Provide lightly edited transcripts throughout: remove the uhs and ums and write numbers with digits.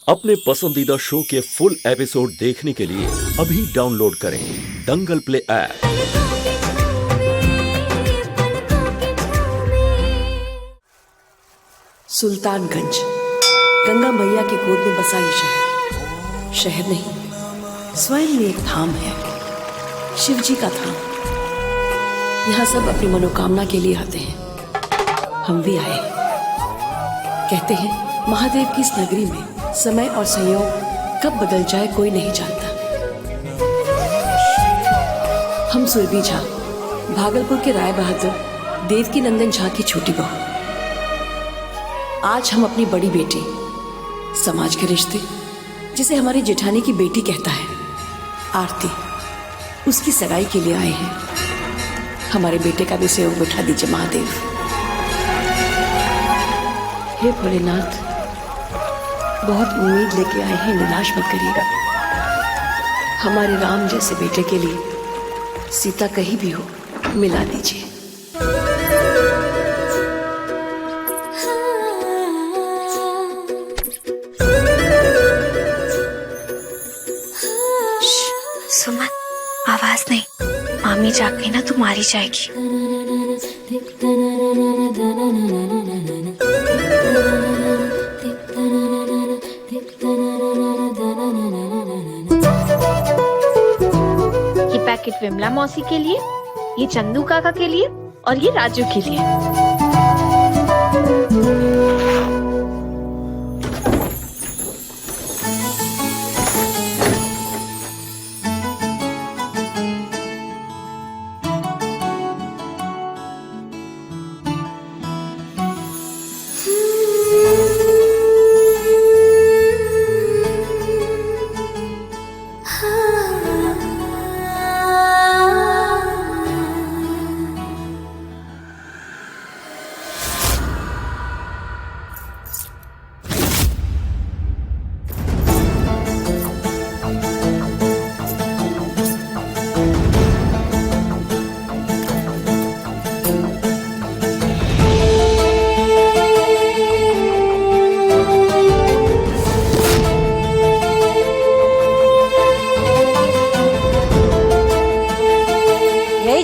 अपने पसंदीदा शो के फुल एपिसोड देखने के लिए अभी डाउनलोड करें दंगल प्ले ऐप। सुल्तानगंज, गंगा मैया के गोद में बसा ये शहर शहर नहीं, स्वयं में एक धाम है, शिव जी का धाम। यहाँ सब अपनी मनोकामना के लिए आते हैं, हम भी आए। कहते हैं महादेव की इस नगरी में समय और संयोग कब बदल जाए कोई नहीं जानता। हम सुरभि झा, भागलपुर के राय बहादुर देवकी नंदन झा की छोटी बहू। आज हम अपनी बड़ी बेटी, समाज के रिश्ते जिसे हमारी जेठानी की बेटी कहता है, आरती, उसकी सगाई के लिए आए हैं। हमारे बेटे का भी सहयोग बिठा दीजिए महादेव। हे भोलेनाथ, बहुत उम्मीद लेके आए हैं, निराश मत करिएगा। हमारे राम जैसे बेटे के लिए सीता कहीं भी हो मिला दीजिए। सुमन, आवाज नहीं, मामी जाग गई ना तो मारी जाएगी। ये पैकेट विमला मौसी के लिए, ये चंदू काका के लिए और ये राजू के लिए।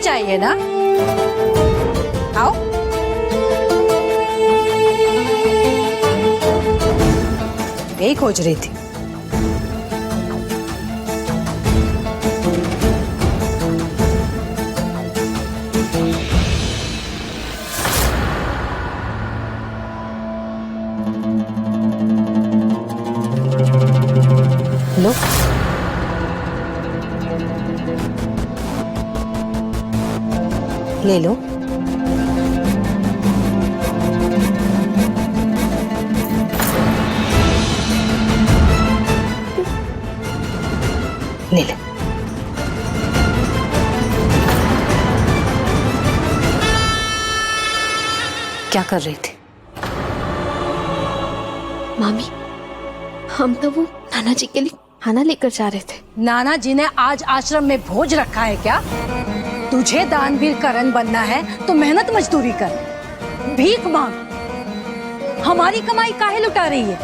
चाहिए ना, आओ। यही खोज रही थी। लो, ले लो। ले ले। क्या कर रही थी? मामी, हम तो वो नाना जी के लिए खाना लेकर जा रहे थे। नाना जी ने आज आश्रम में भोज रखा है क्या? तुझे दानवीर करण बनना है तो मेहनत मजदूरी कर, भीख मांग। हमारी कमाई काहे लुटा रही है?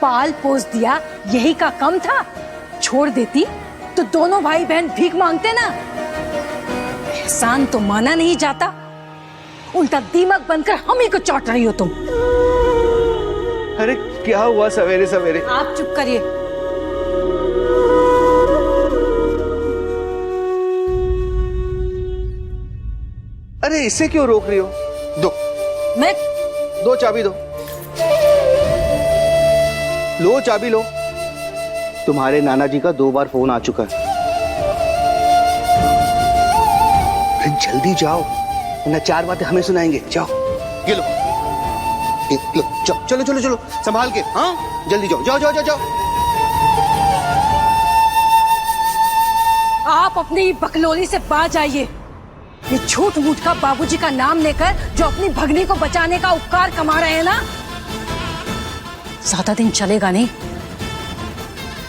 पाल पोस दिया यही का कम था, छोड़ देती तो दोनों भाई बहन भीख मांगते ना। एहसान तो माना नहीं जाता, उल्टा दीमक बनकर हम ही को चौट रही हो तुम। अरे क्या हुआ सवेरे सवेरे? आप चुप करिए। अरे इसे क्यों रोक रही हो? दो, मैं दो चाबी दो, लो चाबी लो। तुम्हारे नाना जी का 2 बार फोन आ चुका है। अरे जल्दी जाओ, वरना 4 बातें हमें सुनाएंगे। जाओ, ये लो, ये लो, चलो चलो चलो संभाल के। हाँ, जल्दी जाओ, जाओ जाओ जाओ जाओ। आप अपनी बकलोली से बाज आइए। ये झूठ मूठ का बाबूजी का नाम लेकर जो अपनी भगनी को बचाने का उपकार कमा रहे हैं ना, ज्यादा दिन चलेगा नहीं।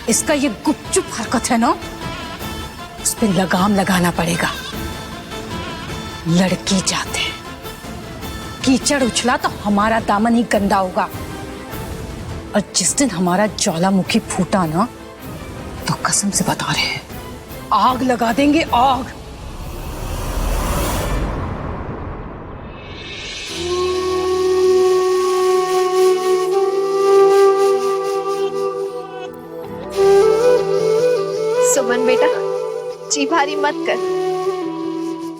इसका ये गुपचुप हरकत है ना, उस पर लगाम लगाना पड़ेगा। लड़की जाते कीचड़ उछला तो हमारा दामन ही गंदा होगा। और जिस दिन हमारा ज्वालामुखी फूटा ना, तो कसम से बता रहे हैं, आग लगा देंगे, आग। सुमन बेटा, जी भारी मत कर।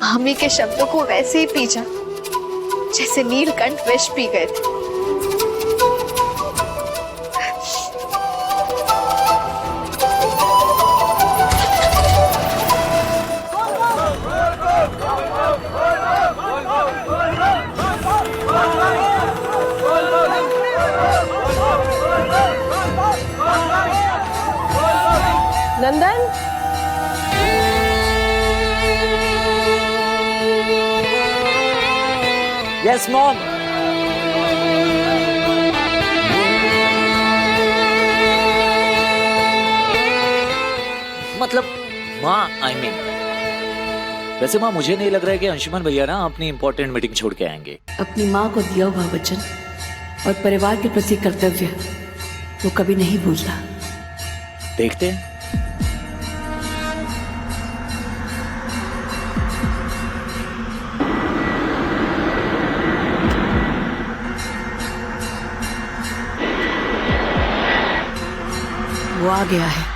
मामी के शब्दों को वैसे ही पी जा जैसे नीलकंठ विष पी गए थे। नंदन, यस मॉम। मतलब माँ, आई मीन वैसे माँ मुझे नहीं लग रहा है कि अंशुमन भैया ना अपनी इंपॉर्टेंट मीटिंग छोड़ के आएंगे। अपनी माँ को दिया हुआ वचन और परिवार के प्रति कर्तव्य वो कभी नहीं भूलता। देखते हैं। वो आ गया है।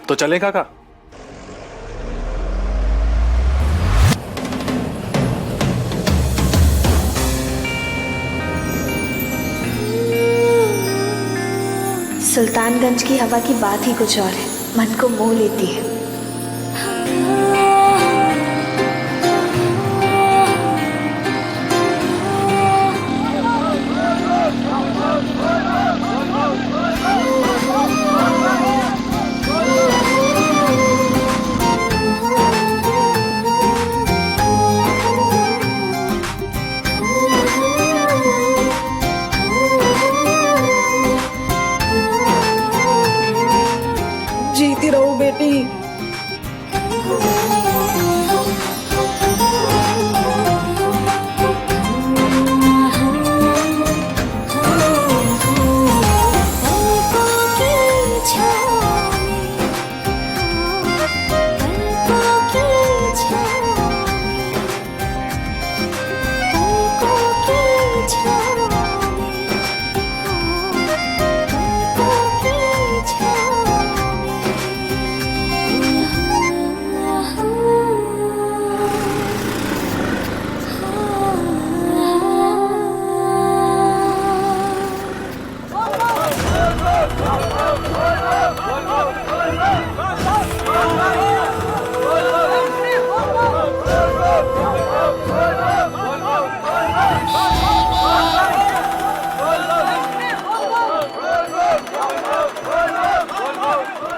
तो चले काका। सुल्तानगंज की हवा की बात ही कुछ और है, मन को मोह लेती है। जीती रहो बेटी।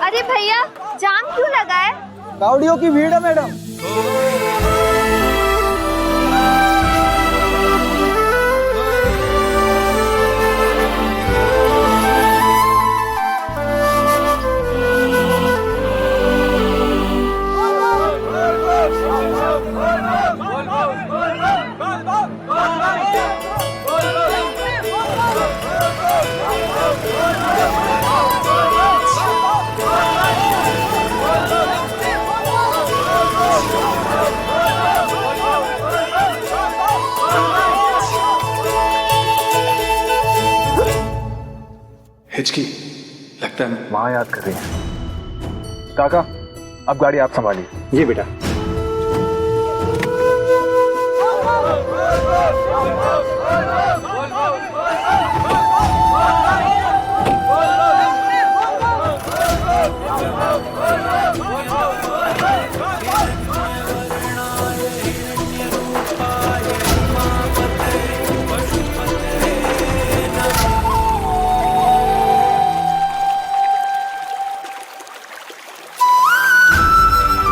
अरे भैया, जाम क्यों लगा है? कावड़ियों की भीड़ है मैडम। हिचकी, लगता है माँ याद कर रही है। काका, अब गाड़ी आप संभालिए। जी बेटा।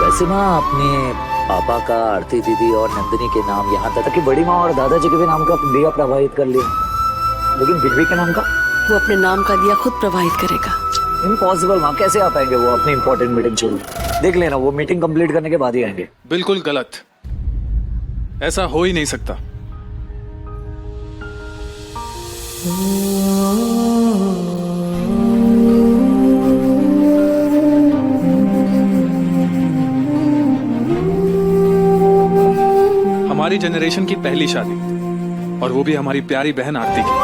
वैसे माँ अपने पापा का आरती दीदी और नंदिनी के नाम यहाँ तक कि बड़ी माँ और दादाजी के भी नाम का दिया प्रवाहित कर लिया, लेकिन बिजली के नाम का वो अपने नाम का दिया खुद प्रवाहित करेगा। इम्पॉसिबल माँ, कैसे आ पाएंगे वो अपनी इंपॉर्टेंट मीटिंग छोड़। देख लेना, वो मीटिंग कंप्लीट करने के बाद ही आएंगे। बिल्कुल गलत, ऐसा हो ही नहीं सकता। हमारी जनरेशन की पहली शादी, और वो भी हमारी प्यारी बहन आरती की,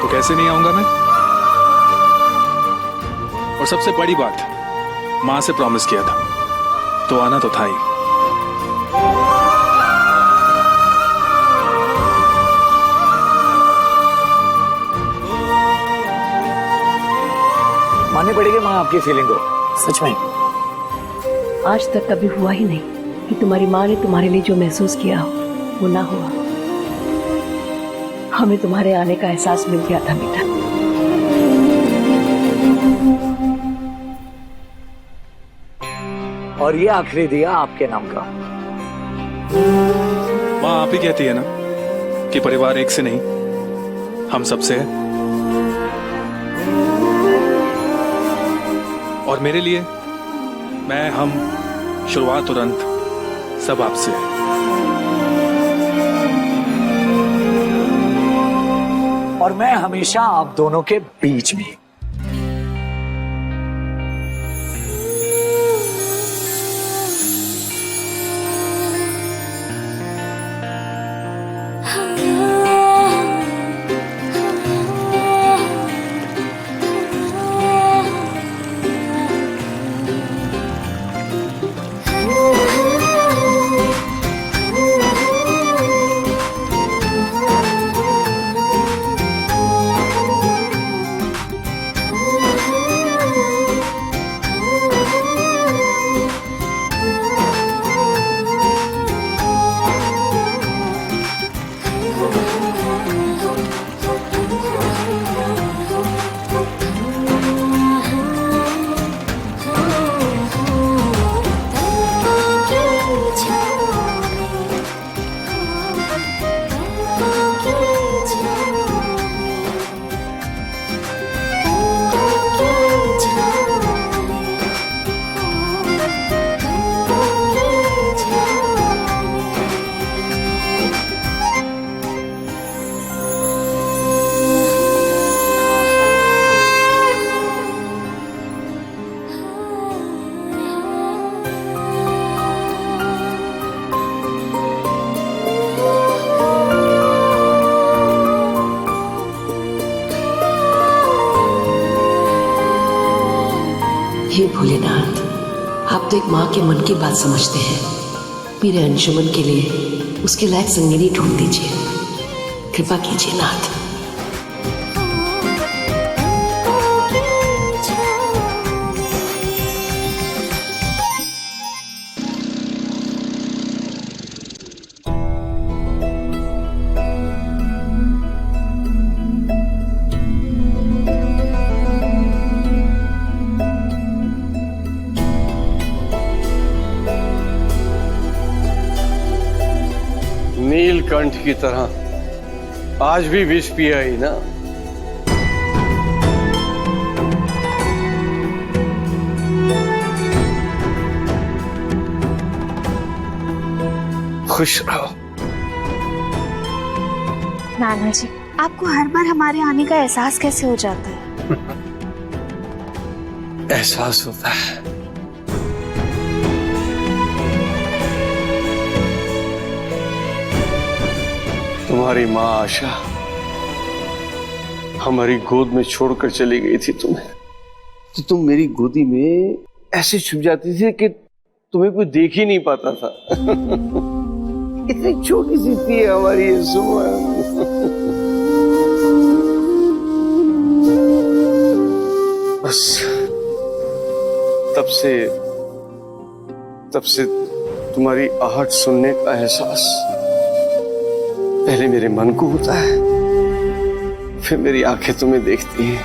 तो कैसे नहीं आऊंगा मैं? और सबसे बड़ी बात, मां से प्रॉमिस किया था, तो आना तो था ही। माननी पड़ेगी माँ आपकी फीलिंग को, सच में। आज तक कभी हुआ ही नहीं कि तुम्हारी माँ ने तुम्हारे लिए जो महसूस किया हो वो ना हुआ। हमें तुम्हारे आने का एहसास मिल गया था बेटा। और ये आखिरी दिया आपके नाम का। माँ आप ही कहती है ना कि परिवार एक से नहीं, हम सबसे है। और मेरे लिए मैं, हम, शुरुआत और अंत सब आपसे है। और मैं हमेशा आप दोनों के बीच में। हे भोलेनाथ, आप तो एक माँ के मन की बात समझते हैं। मेरे अंशुमन के लिए उसके लायक संगिनी ढूंढ दीजिए, कृपा कीजिए नाथ। नीलकंठ की तरह आज भी विष पिया ही ना। खुश रहो। नाना जी, आपको हर बार हमारे आने का एहसास कैसे हो जाता है? एहसास होता है। तुम्हारी माँ आशा हमारी गोद में छोड़कर चली गई थी तुम्हें, तो तुम मेरी गोदी में ऐसे छुप जाती थी कि तुम्हें कोई देख ही नहीं पाता था। इतनी छोटी सी थी हमारी ये सुमन। बस तब से तुम्हारी आहट सुनने का एहसास पहले मेरे मन को होता है, फिर मेरी आंखें तुम्हें देखती हैं।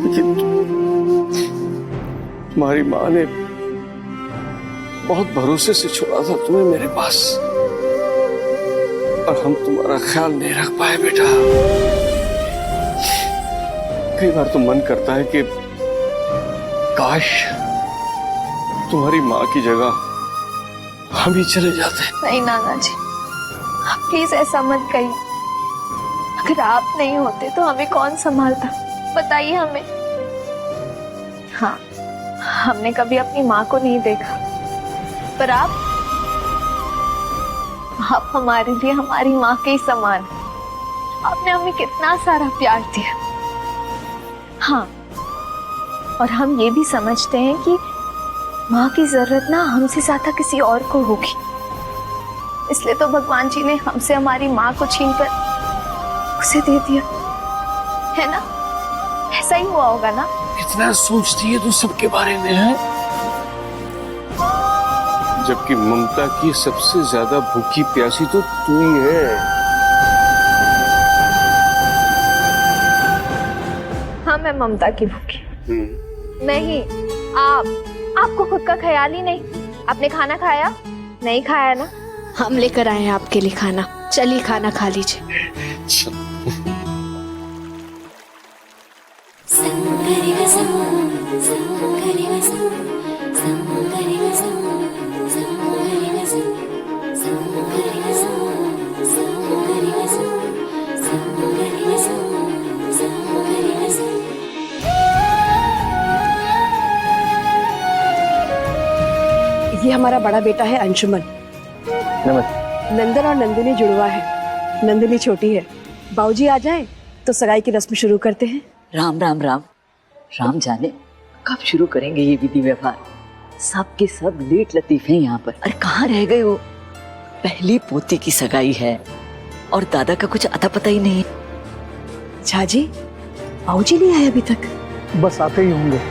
लेकिन तुम्हारी माँ ने बहुत भरोसे से छोड़ा था तुम्हें मेरे पास, और हम तुम्हारा ख्याल नहीं रख पाए बेटा। कई बार तो मन करता है कि काश तुम्हारी माँ की जगह हम ही चले जाते। नहीं नाना जी, आप प्लीज ऐसा मत कहिए। अगर आप नहीं होते तो हमें कौन संभालता, बताइए हमें। हाँ, हमने कभी अपनी माँ को नहीं देखा, पर आप हमारे लिए हमारी माँ के ही समान हैं। आपने हमें कितना सारा प्यार दिया। हाँ, और हम ये भी समझते हैं कि माँ की जरूरत ना हमसे ज्यादा किसी और को होगी, इसलिए तो भगवान जी ने हमसे हमारी माँ को छीनकर उसे दे दिया, है ना? ऐसा ही हुआ होगा ना? कितना सोचती है तू सबके बारे में, है? जबकि ममता की सबसे ज्यादा भूखी प्यासी तो तू ही है। हाँ, मैं ममता की भूखी नहीं। आपको खुद का ख्याल ही नहीं। आपने खाना खाया? नहीं खाया ना? हम लेकर आए हैं आपके लिए खाना, चलिए खाना खा लीजिए। ये हमारा बड़ा बेटा है अंशुमन। नमस्ते। नंदन और नंदिनी जुड़वा है, नंदिनी छोटी है। बाबूजी आ जाए तो सगाई की रस्म शुरू करते हैं। राम राम राम। राम जाने कब शुरू करेंगे ये विधि व्यवहार। सब के सब लेट लतीफ हैं यहाँ पर। अरे कहाँ रह गए हो? पहली पोती की सगाई है और दादा का कुछ अता पता ही नहीं। झाजी, बाबूजी नहीं आए अभी तक? बस आते ही होंगे।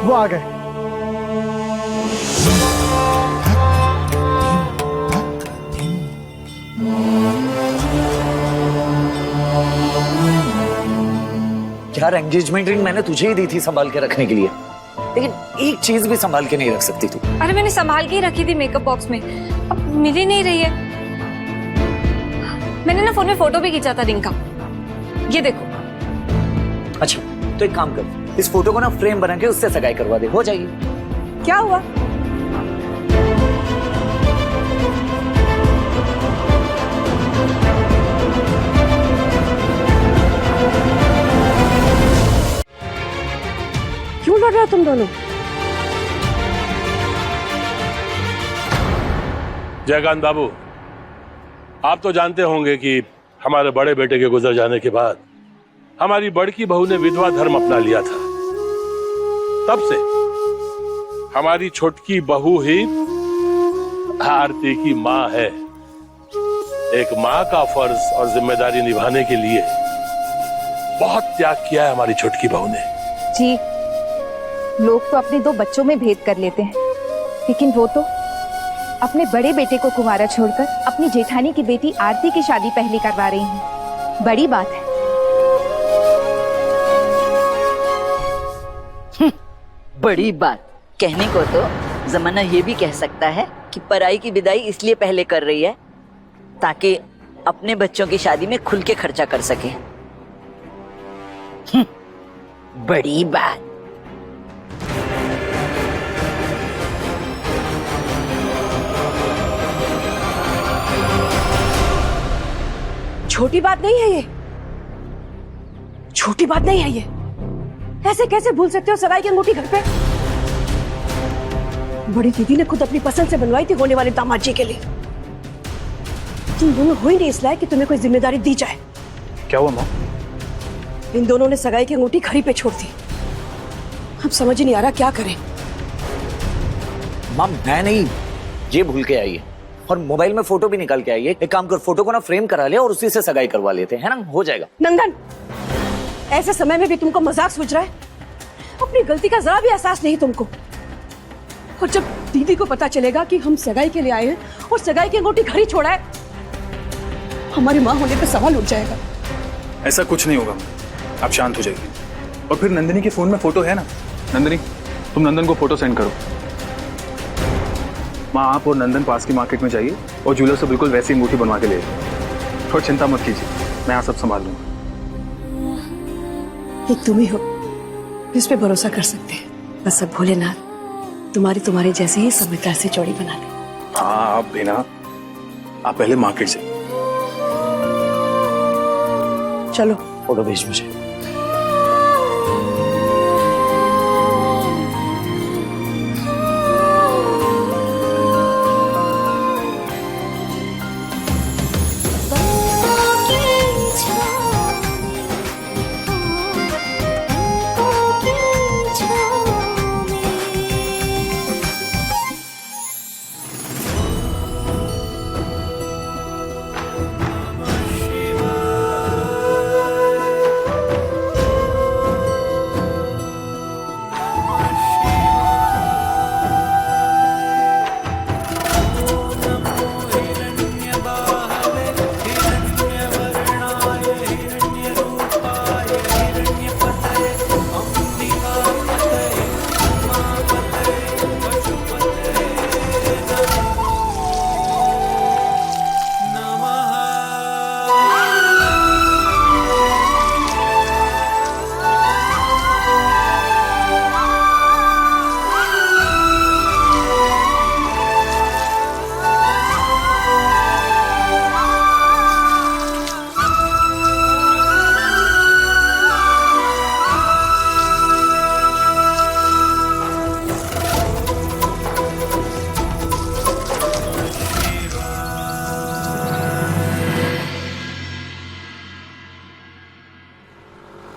वो आ गए। यार एंगेजमेंट रिंग मैंने तुझे ही दी थी संभाल के रखने के लिए, लेकिन एक चीज भी संभाल के नहीं रख सकती तू। अरे मैंने संभाल के ही रखी थी मेकअप बॉक्स में, अब मिल ही नहीं रही है। मैंने ना फोन में फोटो भी खींचा था रिंग का, ये देखो। अच्छा तो एक काम कर, इस फोटो को ना फ्रेम बना के उससे सगाई करवा दे, हो जाएगी। क्या हुआ? क्यों लड़ रहे हो तुम दोनों? जयकांत बाबू, आप तो जानते होंगे कि हमारे बड़े बेटे के गुजर जाने के बाद हमारी बड़की बहू ने विधवा धर्म अपना लिया था। तब से हमारी छोटकी बहू ही आरती की माँ है। एक माँ का फर्ज और जिम्मेदारी निभाने के लिए बहुत त्याग किया है हमारी छोटकी बहू ने। जी, लोग तो अपने दो बच्चों में भेद कर लेते हैं, लेकिन वो तो अपने बड़े बेटे को कुंवारा छोड़कर अपनी जेठानी की बेटी आरती की शादी पहले करवा रही हैं। बड़ी बात है। बड़ी बात कहने को तो जमाना ये भी कह सकता है कि पराई की विदाई इसलिए पहले कर रही है ताकि अपने बच्चों की शादी में खुल के खर्चा कर सके। बड़ी बात। छोटी बात नहीं है ये, छोटी बात नहीं है ये। ऐसे कैसे भूल सकते हो सगाई की अंगूठी घर पे? बड़ी दीदी ने खुद अपनी पसंद से बनवाई थी होने वाले दामाद जी के लिए। तुम दोनों हो ही नहीं इस लायक कि तुम्हें कोई जिम्मेदारी दी जाए। क्या हुआ माँ? इन दोनों ने सगाई की अंगूठी घर ही पे छोड़ दी। अब समझ ही नहीं आ रहा क्या करें। माँ मैं नहीं, ये भूल के आई है और मोबाइल में फोटो भी निकाल के आई है। एक काम कर, फोटो को ना फ्रेम करा ले और उसी से सगाई करवा लेते हैं, है ना? हो जाएगा। नंदन, ऐसे समय में भी तुमको मजाक सूझ रहा है? अपनी गलती का जरा भी एहसास नहीं तुमको। और जब दीदी को पता चलेगा कि हम सगाई के लिए आए हैं और सगाई की अंगूठी घर ही छोड़ा है, हमारी माँ होने पे सवाल उठ जाएगा। ऐसा कुछ नहीं होगा, आप शांत हो जाइए। और फिर नंदिनी के फोन में फोटो है ना। नंदिनी, तुम नंदन को फोटो सेंड करो। माँ, आप और नंदन पास की मार्केट में जाइए और ज्वेलर से बिल्कुल वैसी अंगूठी बनवा के ले आइए। थोड़ी चिंता मत कीजिए, मैं यहाँ सब संभाल लूंगा। एक तुम ही हो जिस पे भरोसा कर सकते हैं। बस अब भोलेनाथ तुम्हारी जैसे ही समझदार से जोड़ी बना दे। हाँ, आप भी ना, आप पहले मार्केट से चलो। फोटो भेज मुझे।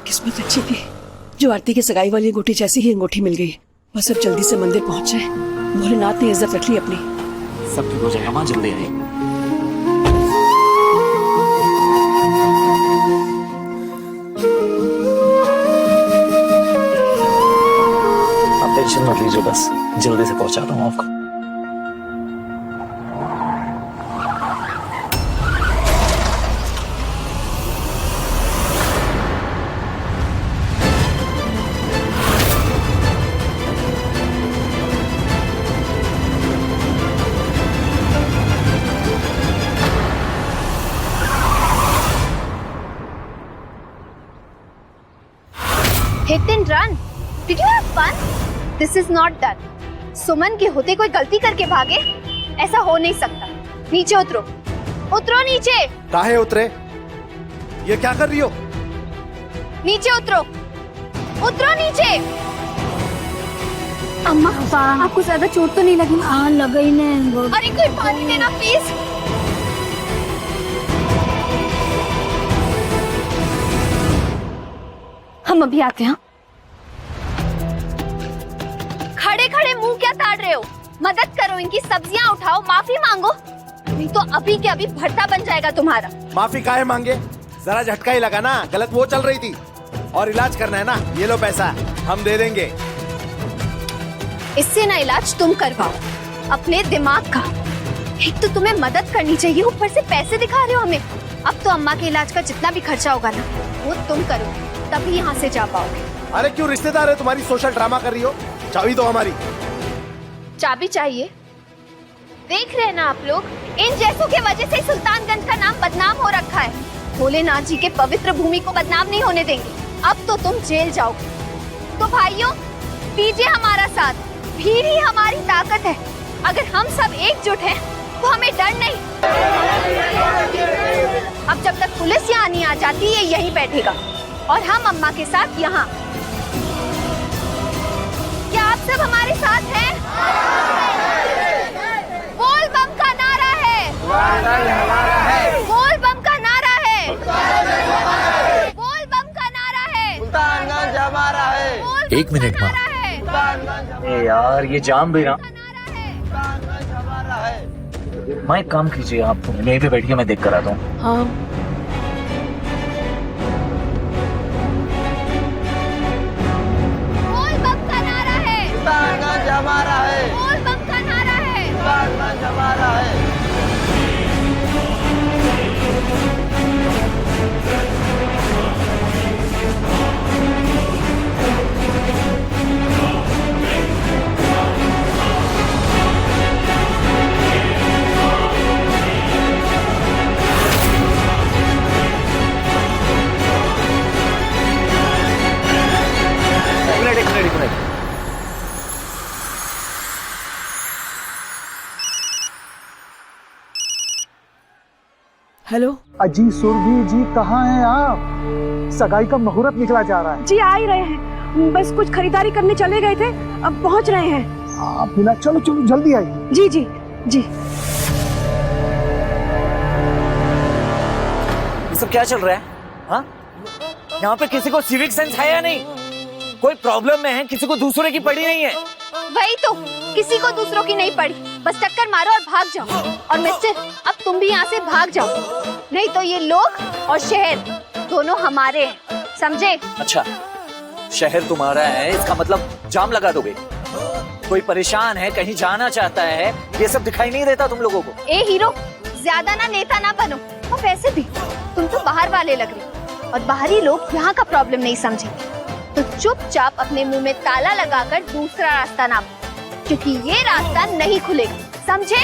किस्मत अच्छी थी जो आरती की सगाई वाली अंगूठी जैसी ही अंगूठी मिल गई। बस अब जल्दी से मंदिर पहुंच जाए। भोलेनाथ ने इज्जत रख ली अपनी। सब ठीक हो जाएगा माँ, जल्दी आइए। आप टेंशन मत लीजिए, बस जल्दी से पहुंचा रहा हूँ आपको। Hit and run. Did you have fun? This is not done. सुमन के होते कोई गलती करके भागे? ऐसा हो नहीं सकता। नीचे उतरो, उतरो नीचे। काहे उतरे? ये क्या कर रही हो? नीचे उतरो, उतरो नीचे। अम्मा, आपको ज्यादा चोट तो नहीं लगी? हाँ, लगा ही नहीं। अरे कोई पानी देना प्लीज। हम अभी आते हैं। खड़े खड़े मुंह क्या ताड़ रहे हो? मदद करो, इनकी सब्जियां उठाओ, माफी मांगो, नहीं तो अभी के अभी भरता बन जाएगा तुम्हारा। माफी काहे मांगे? जरा झटका ही लगा ना, गलत वो चल रही थी। और इलाज करना है ना, ये लो पैसा हम दे देंगे। इससे ना इलाज तुम करवाओ अपने दिमाग का। एक तो तुम्हें मदद करनी चाहिए, ऊपर से पैसे दिखा रहे हो हमें। अब तो अम्मा के इलाज का जितना भी खर्चा होगा ना, वो तुम करो, तभी यहाँ से जा पाओगे। अरे क्यों रिश्तेदार है तुम्हारी, सोशल ड्रामा कर रही हो? चाबी दो हमारी। चाबी चाहिए? देख रहे हैं ना आप लोग, इन जैसों के वजह से सुल्तानगंज का नाम बदनाम हो रखा है। भोलेनाथ जी के पवित्र भूमि को बदनाम नहीं होने देंगे। अब तो तुम जेल जाओगे। तो भाइयों, दीजिए हमारा साथ, भीड़ ही हमारी ताकत है। अगर हम सब एकजुट हैं, तो हमें डर नहीं। अब जब तक पुलिस यहाँ नहीं आ जाती, ये यहीं बैठेगा और हम अम्मा के साथ यहाँ। आप सब हमारे साथ हैं? बोल बम का नारा है, बोल बम का नारा है, बोल बम का नारा है। एक मिनट माँ, यार ये जाम भी ना। माँ एक काम कीजिए, आप यहीं पे बैठ के मैं देख कर आता हूँ। हाँ बोल बम का नारा है, बोल बम का नारा है। एक मिनट। हेलो अजी सुरभि जी, कहाँ हैं आप? सगाई का मुहूर्त निकला जा रहा है। जी आ ही रहे हैं, बस कुछ खरीदारी करने चले गए थे, अब पहुंच रहे हैं। आप बिना, चलो चलो जल्दी आइए। जी जी जी। ये सब क्या चल रहा है? हाँ, यहाँ पे किसी को सिविक सेंस है या नहीं? कोई प्रॉब्लम में है, किसी को दूसरे की पड़ी नहीं है। वही तो, किसी को दूसरों की नहीं पड़ी, बस टक्कर मारो और भाग जाओ। और मिस्टर, अब तुम भी यहाँ से भाग जाओ, नहीं तो ये लोग और शहर दोनों हमारे हैं, समझे? अच्छा, शहर तुम्हारा है, इसका मतलब जाम लगा दोगे? कोई परेशान है, कहीं जाना चाहता है, ये सब दिखाई नहीं देता तुम लोगों को? ए हीरो, ज्यादा ना नेता ना बनो। और वैसे भी तुम तो बाहर वाले लग रहे, और बाहरी लोग यहाँ का प्रॉब्लम नहीं समझेंगे। तो चुपचाप अपने मुंह में ताला लगाकर दूसरा रास्ता नापो, क्योंकि ये रास्ता नहीं खुलेगा, समझे?